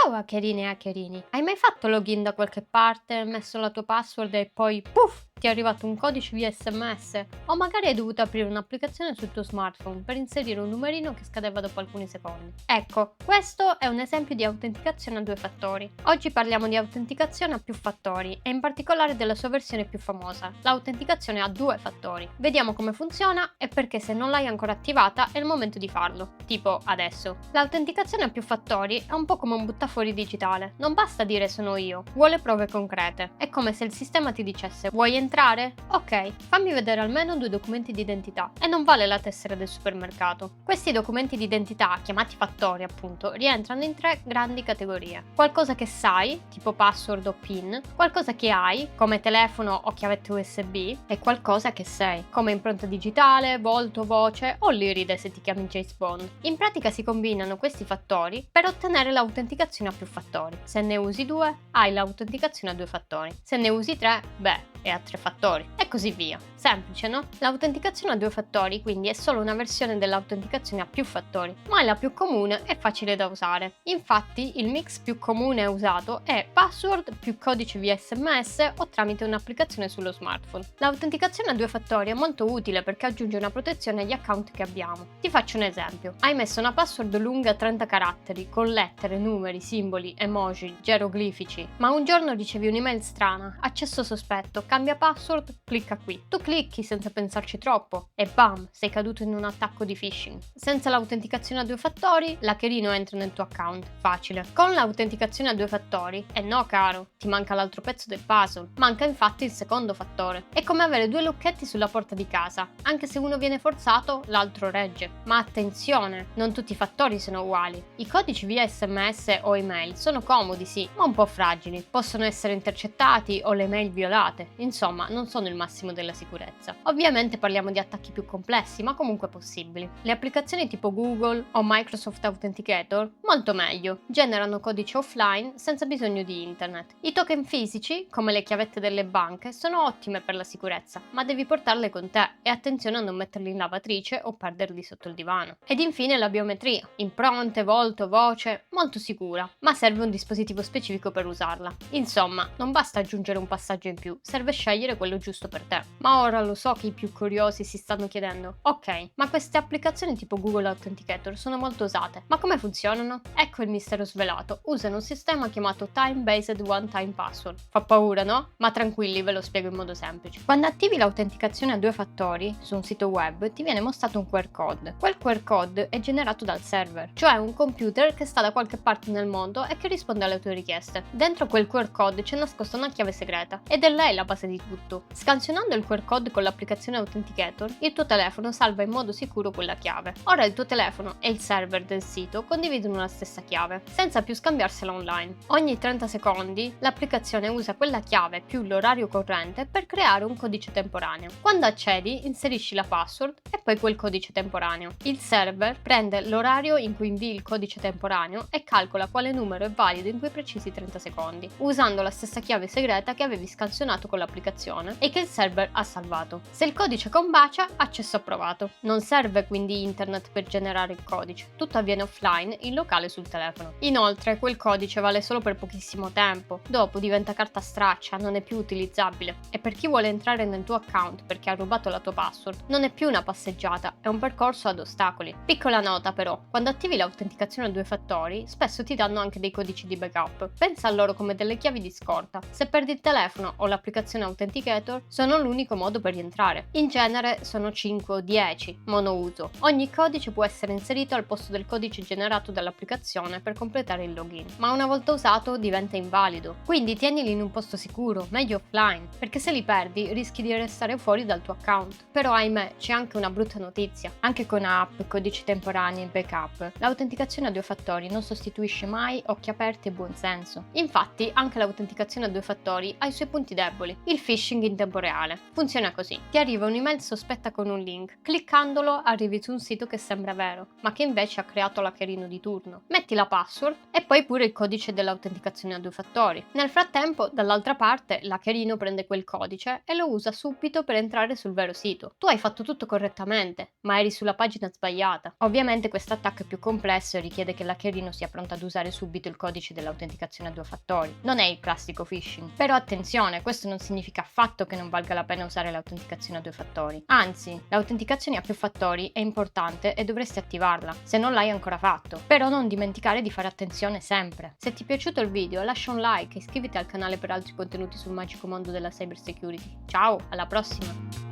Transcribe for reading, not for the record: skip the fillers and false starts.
Ciao hackerine e hackerini, hai mai fatto login da qualche parte, messo la tua password e poi puff, ti è arrivato un codice via SMS? O magari hai dovuto aprire un'applicazione sul tuo smartphone per inserire un numerino che scadeva dopo alcuni secondi. Ecco, questo è un esempio di autenticazione a due fattori. Oggi parliamo di autenticazione a più fattori e in particolare della sua versione più famosa, l'autenticazione a due fattori. Vediamo come funziona e perché se non l'hai ancora attivata è il momento di farlo, tipo adesso. L'autenticazione a più fattori è un po' come un buttafuori digitale, non basta dire sono io, vuole prove concrete. È come se il sistema ti dicesse vuoi entrare? Ok, fammi vedere almeno due documenti di identità e non vale la tessera del supermercato. Questi documenti di identità, chiamati fattori appunto, rientrano in tre grandi categorie. Qualcosa che sai, tipo password o PIN, qualcosa che hai, come telefono o chiavette USB, e qualcosa che sei, come impronta digitale, volto, voce o l'iride se ti chiami James Bond. In pratica si combinano questi fattori per ottenere l'autenticazione a più fattori. Se ne usi due, hai l'autenticazione a due fattori. Se ne usi tre, beh, è a tre fattori. E così via. Semplice, no? L'autenticazione a due fattori quindi è solo una versione dell'autenticazione a più fattori, ma è la più comune e facile da usare. Infatti il mix più comune usato è password più codice via SMS o tramite un'applicazione sullo smartphone. L'autenticazione a due fattori è molto utile perché aggiunge una protezione agli account che abbiamo. Ti faccio un esempio. Hai messo una password lunga 30 caratteri con lettere, numeri, simboli, emoji, geroglifici, ma un giorno ricevi un'email strana, accesso sospetto, cambia password, clicca qui. Tu clicchi senza pensarci troppo e bam, sei caduto in un attacco di phishing. Senza l'autenticazione a due fattori, l'hackerino entra nel tuo account. Facile. Con l'autenticazione a due fattori, no caro, ti manca l'altro pezzo del puzzle. Manca infatti il secondo fattore. È come avere due lucchetti sulla porta di casa. Anche se uno viene forzato, l'altro regge. Ma attenzione, non tutti i fattori sono uguali. I codici via SMS o email sono comodi sì, ma un po' fragili. Possono essere intercettati o le mail violate. Insomma, non sono il massimo della sicurezza. Ovviamente parliamo di attacchi più complessi, ma comunque possibili. Le applicazioni tipo Google o Microsoft Authenticator, molto meglio, generano codice offline senza bisogno di internet. I token fisici, come le chiavette delle banche, sono ottime per la sicurezza, ma devi portarle con te e attenzione a non metterli in lavatrice o perderli sotto il divano. Ed infine la biometria, impronte, volto, voce, molto sicura, ma serve un dispositivo specifico per usarla. Insomma, non basta aggiungere un passaggio in più, serve scegliere quello giusto per te. Ma ora lo so che i più curiosi si stanno chiedendo, ok, ma queste applicazioni tipo Google Authenticator sono molto usate, ma come funzionano? Ecco il mistero svelato, usano un sistema chiamato Time Based One Time Password. Fa paura, no? Ma tranquilli, ve lo spiego in modo semplice. Quando attivi l'autenticazione a due fattori su un sito web ti viene mostrato un QR code. Quel QR code è generato dal server, cioè un computer che sta da qualche parte nel mondo e che risponde alle tue richieste. Dentro quel QR code c'è nascosta una chiave segreta ed è lei la base di tutto. Scansionando il QR code con l'applicazione Authenticator, il tuo telefono salva in modo sicuro quella chiave. Ora il tuo telefono e il server del sito condividono la stessa chiave, senza più scambiarsela online. Ogni 30 secondi l'applicazione usa quella chiave più l'orario corrente per creare un codice temporaneo. Quando accedi, inserisci la password e poi quel codice temporaneo. Il server prende l'orario in cui invii il codice temporaneo e calcola quale numero è valido in quei precisi 30 secondi, usando la stessa chiave segreta che avevi scansionato con l'applicazione e che il server ha salvato. Se il codice combacia, accesso approvato. Non serve quindi internet per generare il codice, tutto avviene offline, in locale sul telefono. Inoltre, quel codice vale solo per pochissimo tempo, dopo diventa carta straccia, non è più utilizzabile. E per chi vuole entrare nel tuo account perché ha rubato la tua password, non è più una passeggiata, è un percorso ad ostacoli. Piccola nota però, quando attivi l'autenticazione a due fattori, spesso ti danno anche dei codici di backup. Pensa a loro come delle chiavi di scorta. Se perdi il telefono o l'applicazione Authenticator, sono l'unico modo per rientrare. In genere sono 5 o 10, monouso. Ogni codice può essere inserito al posto del codice generato dall'applicazione per completare il login, ma una volta usato diventa invalido. Quindi tienili in un posto sicuro, meglio offline, perché se li perdi rischi di restare fuori dal tuo account. Però ahimè, c'è anche una brutta notizia. Anche con app, codici temporanei e backup, l'autenticazione a due fattori non sostituisce mai occhi aperti e buonsenso. Infatti, anche l'autenticazione a due fattori ha i suoi punti deboli. Il phishing in tempo reale. Funziona così. Ti arriva un'email sospetta con un link. Cliccandolo arrivi su un sito che sembra vero, ma che invece ha creato l'hackerino di turno. Metti la password e poi pure il codice dell'autenticazione a 2 fattori. Nel frattempo, dall'altra parte, l'hackerino prende quel codice e lo usa subito per entrare sul vero sito. Tu hai fatto tutto correttamente, ma eri sulla pagina sbagliata. Ovviamente questo attacco è più complesso e richiede che l'hackerino sia pronto ad usare subito il codice dell'autenticazione a 2 fattori. Non è il classico phishing. Però attenzione, questo non significa affatto che non valga la pena usare l'autenticazione a 2 fattori. Anzi, l'autenticazione a più fattori è importante e dovresti attivarla, se non l'hai ancora fatto. Però non dimenticare di fare attenzione sempre. Se ti è piaciuto il video, lascia un like e iscriviti al canale per altri contenuti sul magico mondo della cybersecurity. Ciao, alla prossima!